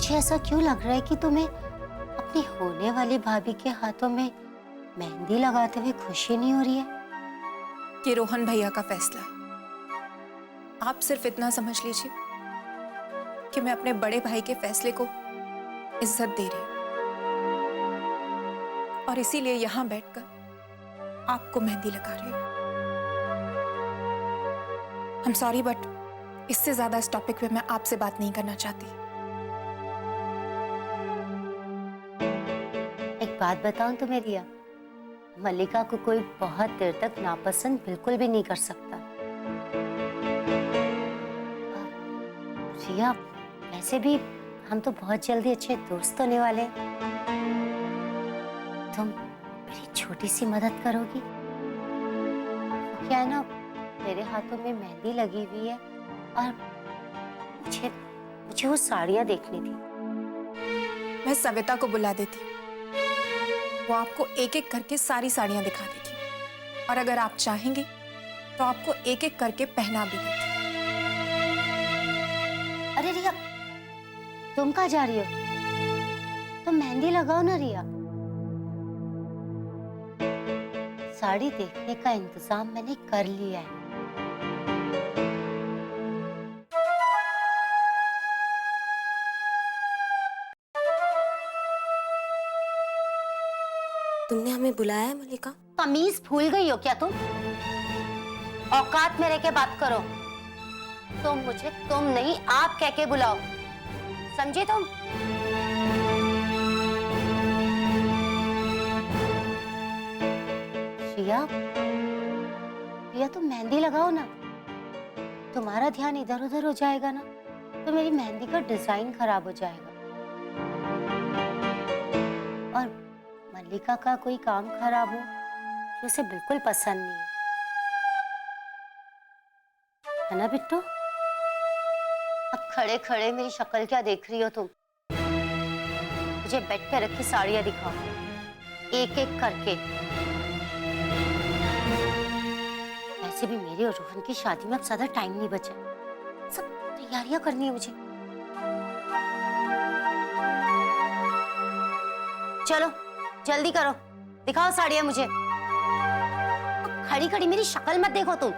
मुझे ऐसा क्यों लग रहा है कि तुम्हें अपनी होने वाली भाभी के हाथों में मेहंदी लगाते हुए खुशी नहीं हो रही है? ये रोहन भैया का फैसला है। आप सिर्फ इतना समझ लीजिए कि मैं अपने बड़े भाई के फैसले को इज्जत दे रही हूं और इसीलिए यहां बैठकर आपको मेहंदी लगा रही हूं। I'm sorry, बट इससे ज्यादा इस टॉपिक पे मैं आपसे बात नहीं करना चाहती। एक बात बताऊं तुम्हें रिया, मल्लिका को कोई बहुत देर तक नापसंद बिल्कुल भी नहीं कर सकता। रिया, वैसे भी हम तो बहुत जल्दी अच्छे दोस्त होने वाले हैं। तुम मेरी छोटी सी मदद करोगी? क्या है ना, मेरे हाथों में मेहंदी लगी हुई है और मुझे वो साड़ियाँ देखनी थी। मैं सविता को बुला देती, वो आपको एक एक करके सारी साड़ियां दिखा देगी और अगर आप चाहेंगे तो आपको एक एक करके पहना भी देगी। अरे रिया, तुम कहाँ जा रही हो? तुम मेहंदी लगाओ ना रिया। साड़ी देखने का इंतजाम मैंने कर लिया है। तुमने हमें बुलाया है मल्लिका? तमीज भूल गई हो क्या तुम? औकात में रह के बात करो। तुम मुझे तुम नहीं आप कह के बुलाओ, समझे तुम? रिया, रिया तुम मेहंदी लगाओ ना। तुम्हारा ध्यान इधर उधर हो जाएगा ना तो मेरी मेहंदी का डिजाइन खराब हो जाएगा और मल्लिका का कोई काम खराब हो तो उसे बिल्कुल पसंद नहीं है ना बिट्टू? अब खड़े खड़े मेरी शक्ल क्या देख रही हो तुम? मुझे बेड पे रखी साड़ियां दिखाओ एक एक करके। वैसे भी मेरी और रोहन की शादी में अब ज्यादा टाइम नहीं बचा, सब तैयारियां करनी है मुझे। चलो जल्दी करो, दिखाओ साड़ियां मुझे। खड़ी खड़ी मेरी शक्ल मत देखो तुम।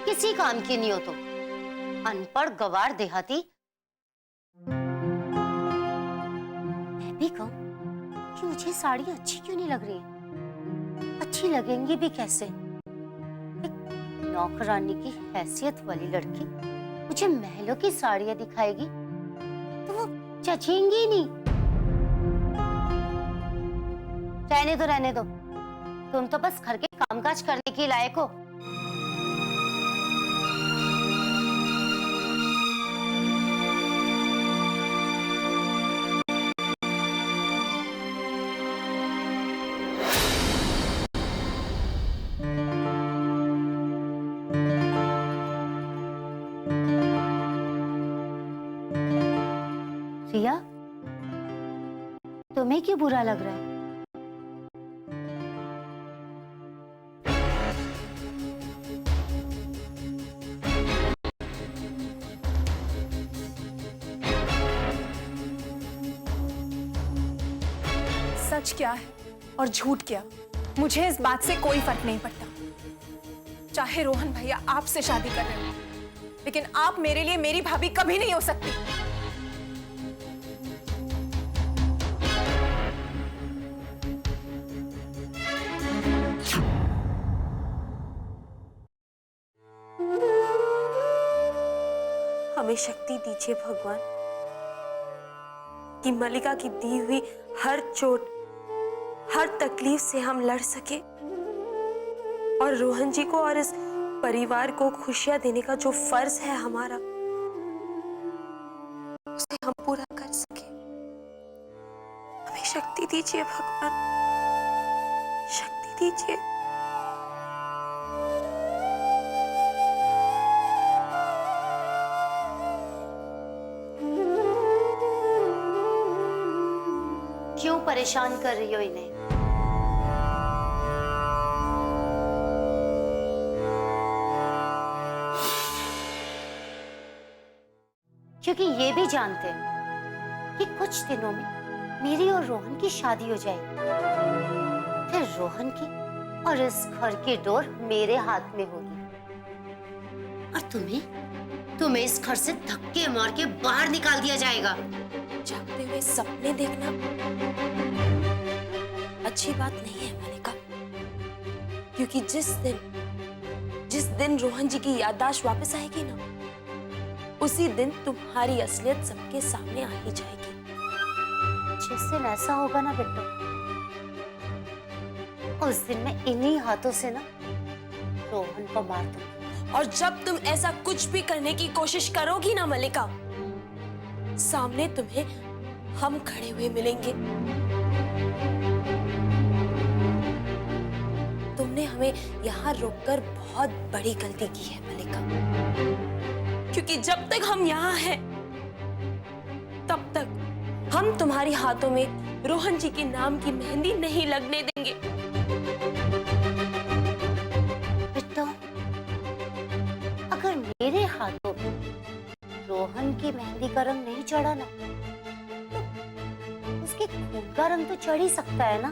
किसी काम की नहीं हो तुम, अनपढ़ गवार देहाती। मैं भी कहूं कि मुझे साड़ी अच्छी क्यों नहीं लग रही है? अच्छी लगेंगी भी कैसे? एक नौकरानी की हैसियत वाली लड़की मुझे महलों की साड़ियां दिखाएगी तो वो जचेंगी ही नहीं। रहने दो, तुम तो बस घर के कामकाज करने के लायक हो। रिया, तुम्हें क्यों बुरा लग रहा है? सच क्या है और झूठ क्या, मुझे इस बात से कोई फर्क नहीं पड़ता। चाहे रोहन भैया आपसे शादी कर रहे हो, लेकिन आप मेरे लिए मेरी भाभी कभी नहीं हो सकती। हमें शक्ति दीजिए भगवान, कि मलिका की दी हुई हर चोट, हर तकलीफ से हम लड़ सके और रोहन जी को और इस परिवार को खुशियां देने का जो फर्ज है हमारा, उसे हम पूरा कर सके। हमें शक्ति दीजिए भगवान, शक्ति दीजिए। क्यों परेशान कर रही हो इन्हें? क्योंकि ये भी जानते हैं कि कुछ दिनों में मेरी और रोहन की शादी हो जाएगी। फिर रोहन की और इस घर की डोर मेरे हाथ में होगी। और तुम्हें इस घर से धक्के मार के बाहर निकाल दिया जाएगा। जागते हुए सपने देखना अच्छी बात नहीं है मलिका, क्योंकि जिस दिन रोहन जी की याददाश्त वापस आएगी ना, उसी दिन तुम्हारी असलियत सबके सामने आ ही जाएगी। जिस दिन ऐसा होगा ना बिट्टू, उस दिन मैं इन्हीं हाथों से ना रोहन को मार दूंगी। और जब तुम ऐसा कुछ भी करने की कोशिश करोगी ना मलिका, सामने तुम्हें हम खड़े हुए मिलेंगे। तुमने हमें यहाँ रोककर बहुत बड़ी गलती की है मलिका, क्योंकि जब तक हम यहाँ हैं, तब तक हम तुम्हारे हाथों में रोहन जी के नाम की मेहंदी नहीं लगने देंगे। बिट्टू, अगर मेरे हाथों में रोहन की मेहंदी का रंग नहीं चढ़ा ना, तो उसके खून का रंग तो चढ़ ही सकता है ना।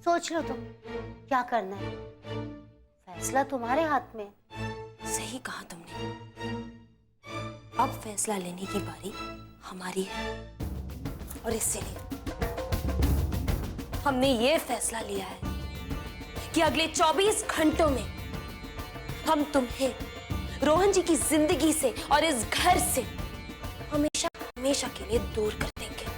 सोच लो तुम क्या करना है, फैसला तुम्हारे हाथ में है। सही कहा तुमने, अब फैसला लेने की बारी हमारी है। और इसीलिए हमने ये फैसला लिया है कि अगले 24 घंटों में हम तुम्हें रोहन जी की जिंदगी से और इस घर से हमेशा हमेशा के लिए दूर कर देंगे।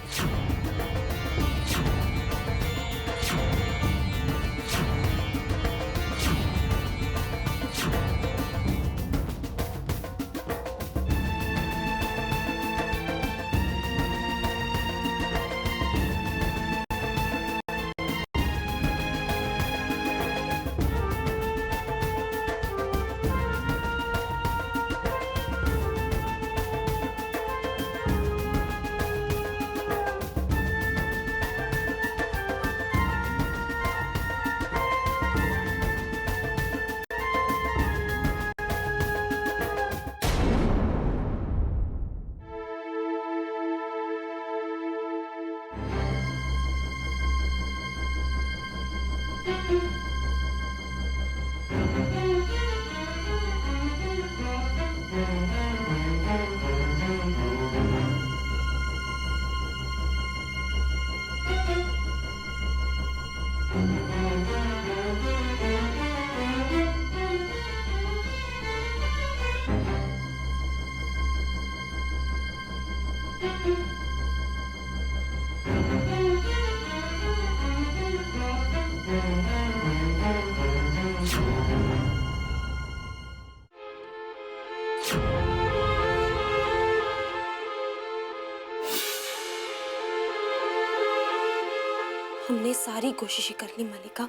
हमने सारी कोशिशें कर ली मलिका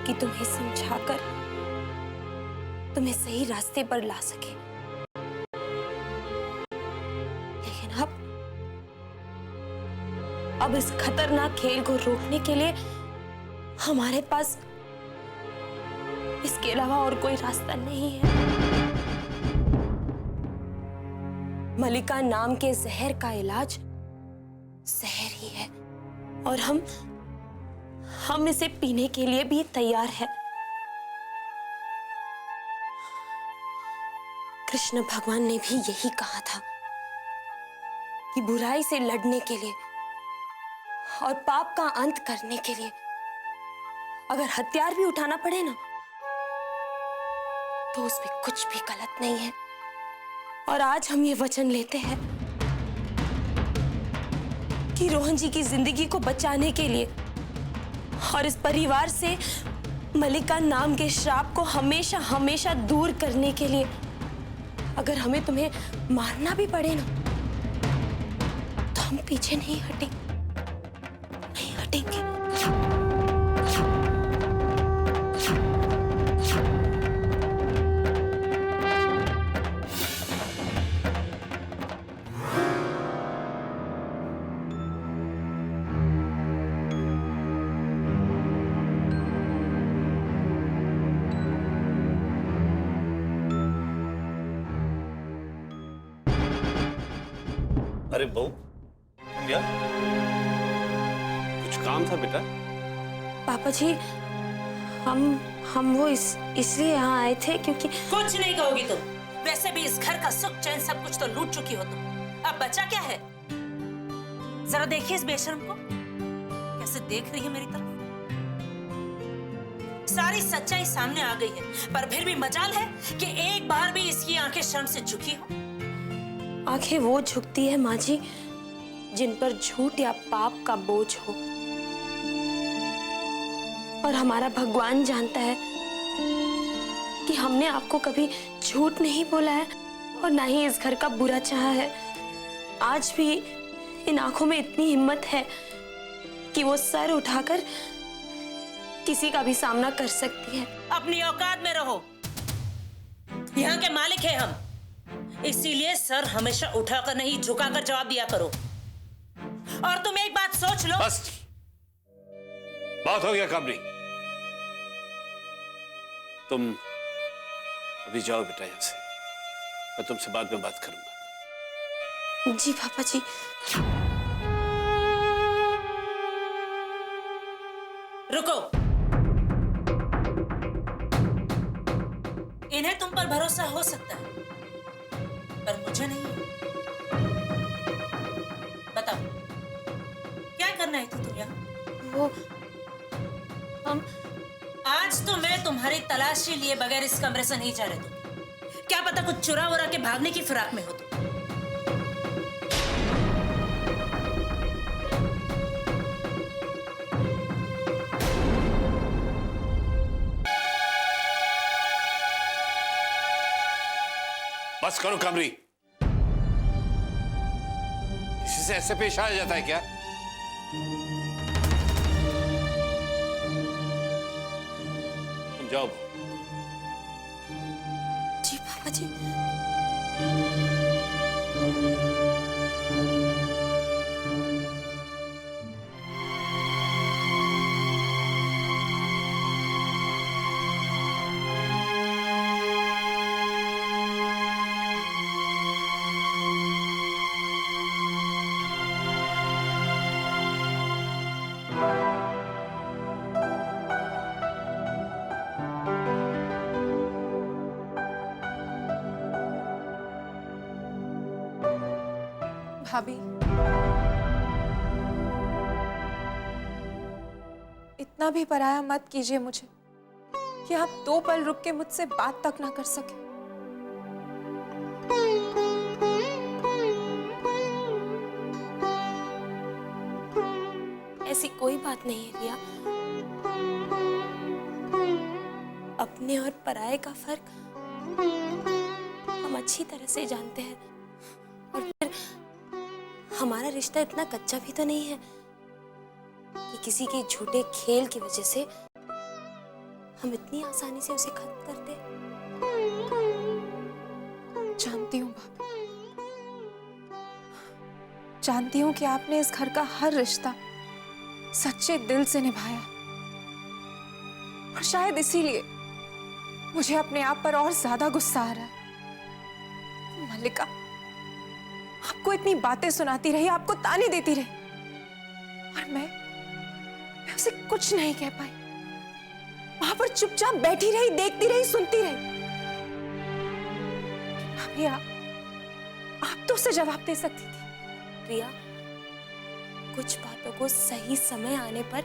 कि तुम्हें समझाकर तुम्हें सही रास्ते पर ला सके, लेकिन अब इस खतरनाक खेल को रोकने के लिए हमारे पास इसके अलावा और कोई रास्ता नहीं है। मलिका नाम के जहर का इलाज जहर ही है, और हम इसे पीने के लिए भी तैयार है। कृष्ण भगवान ने भी यही कहा था कि बुराई से लड़ने के लिए और पाप का अंत करने के लिए अगर हथियार भी उठाना पड़े ना, तो उसमें कुछ भी गलत नहीं है। और आज हम ये वचन लेते हैं कि रोहन जी की जिंदगी को बचाने के लिए और इस परिवार से मलिका नाम के श्राप को हमेशा हमेशा दूर करने के लिए अगर हमें तुम्हें मारना भी पड़े ना तो हम पीछे नहीं हटेंगे। अरे बहू, क्या कुछ काम था बेटा? पापा जी, हम वो इसलिए यहाँ आए थे क्योंकि कुछ नहीं कहोगी तुम। वैसे भी इस घर का सुख चैन सब कुछ तो लूट चुकी हो तुम। अब बचा क्या है? जरा देखिए इस बेशर्म को, कैसे देख रही है मेरी तरफ। सारी सच्चाई सामने आ गई है, पर फिर भी मजाल है कि एक बार भी इसकी आंखें शर्म से झुकी हो। आंखें वो झुकती है माँ जी जिन पर झूठ या पाप का बोझ हो, और हमारा भगवान जानता है कि हमने आपको कभी झूठ नहीं बोला है और ना ही इस घर का बुरा चाहा है। आज भी इन आंखों में इतनी हिम्मत है कि वो सर उठाकर किसी का भी सामना कर सकती है। अपनी औकात में रहो, यहाँ के मालिक हैं हम, इसीलिए सर हमेशा उठाकर नहीं झुकाकर जवाब दिया करो। और तुम एक बात सोच लो। बस, बात हो गया कामनी। तुम अभी जाओ बेटा यहां से, मैं तुमसे बाद में बात करूंगा। जी पापा जी। रुको, इन्हें तुम पर भरोसा हो सकता है पर मुझे नहीं। बताओ क्या करना है तुम यहाँ? वो हम आज तो मैं तुम्हारी तलाशी लिए बगैर इस कमरे से नहीं जा रहे तुम। क्या पता कुछ चुरा वुरा के भागने की फिराक में हो तुम। बस करो कामनी, किसी से ऐसे पेश आया जाता है क्या? तुम जाओ। जी पापा जी। भाभी, इतना भी पराया मत कीजिए मुझे कि आप 2 पल रुक के मुझसे बात तक ना कर सके। ऐसी कोई बात नहीं है रिया। अपने और पराये का फर्क हम अच्छी तरह से जानते हैं, और फिर हमारा रिश्ता इतना कच्चा भी तो नहीं है कि किसी के झूठे खेल की वजह से हम इतनी आसानी से उसे खत्म कर दें। जानती हूँ भाभी, जानती हूँ कि आपने इस घर का हर रिश्ता सच्चे दिल से निभाया, और शायद इसीलिए मुझे अपने आप पर और ज्यादा गुस्सा आ रहा है। मल्लिका आपको इतनी बातें सुनाती रही, आपको ताने देती रही, और मैं उसे कुछ नहीं कह पाई। वहां पर चुपचाप बैठी रही, देखती रही, सुनती रही। भाभी आप तो उसे जवाब दे सकती थी। रिया, कुछ बातों को सही समय आने पर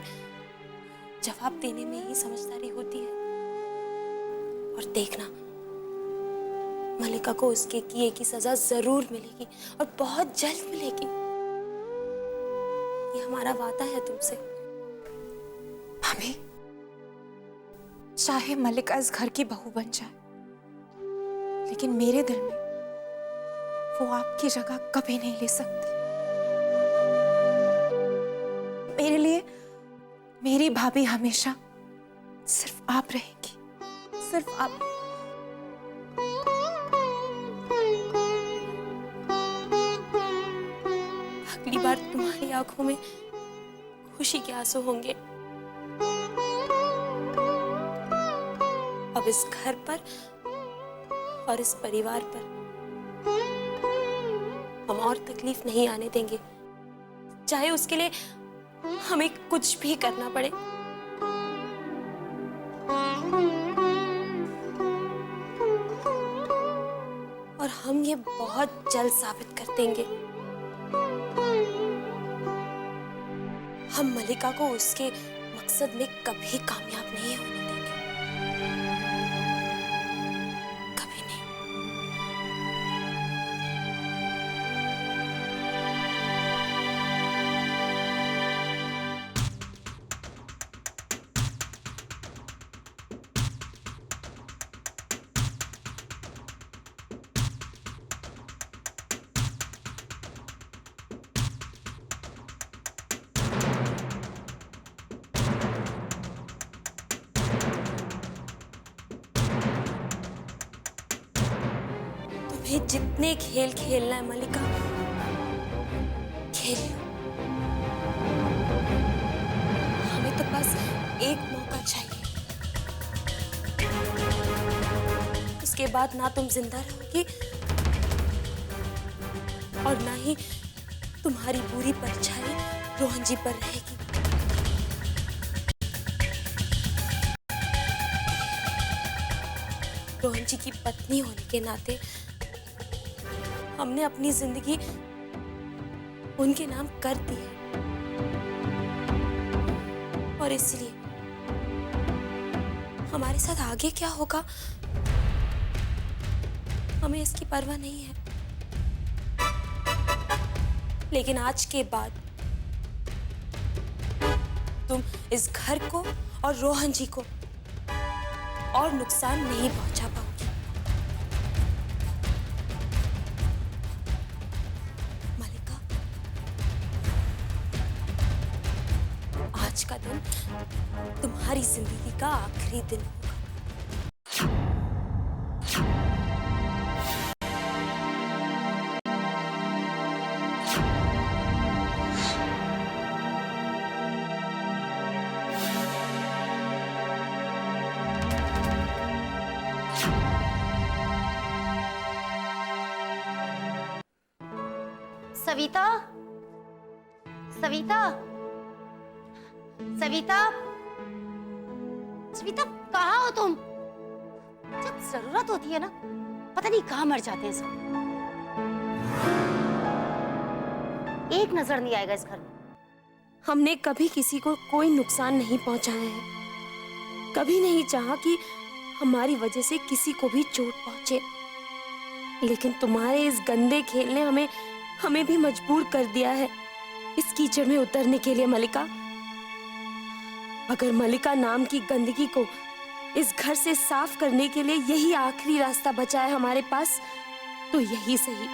जवाब देने में ही समझदारी होती है। और देखना, मलिका को उसके किए की सजा जरूर मिलेगी और बहुत जल्द मिलेगी। ये हमारा वादा है तुमसे। भाभी, चाहे मलिका इस घर की बहू बन जाए, लेकिन मेरे दिल में वो आपकी जगह कभी नहीं ले सकती। मेरे लिए मेरी भाभी हमेशा सिर्फ आप रहेंगी, सिर्फ आप। अगली बार तुम्हारी आंखों में खुशी के आंसू होंगे। अब इस घर पर और इस परिवार पर हम और तकलीफ नहीं आने देंगे, चाहे उसके लिए हमें कुछ भी करना पड़े। और हम ये बहुत जल्द साबित कर देंगे। हम मलिका को उसके मकसद में कभी कामयाब नहीं होने देंगे, कभी नहीं। तुम्हें जितने खेल खेलना है मलिका, खेल लो। हमें तो बस एक मौका चाहिए, उसके बाद ना तुम जिंदा रहोगी और ना ही तुम्हारी बुरी परछाई रोहन जी पर रहेगी। रोहन जी की पत्नी होने के नाते हमने अपनी जिंदगी उनके नाम कर दी है, और इसलिए हमारे साथ आगे क्या होगा हमें इसकी परवाह नहीं है। लेकिन आज के बाद तुम इस घर को और रोहन जी को और नुकसान नहीं पहुंचा पाओगी। मलिका, आज का दिन तुम्हारी जिंदगी का आखिरी दिन होगा। सविता, सविता, सविता, सविता, कहाँ हो तुम? जब जरूरत होती है ना, पता नहीं कहाँ मर जाते हैं सब। एक नजर नहीं आएगा इस घर में। हमने कभी किसी को कोई नुकसान नहीं पहुंचाया है, कभी नहीं चाहा कि हमारी वजह से किसी को भी चोट पहुंचे। लेकिन तुम्हारे इस गंदे खेल ने हमें भी मजबूर कर दिया है इस कीचड़ में उतरने के लिए। मलिका, अगर मलिका नाम की गंदगी को इस घर से साफ करने के लिए यही आखिरी रास्ता बचा है हमारे पास, तो यही सही।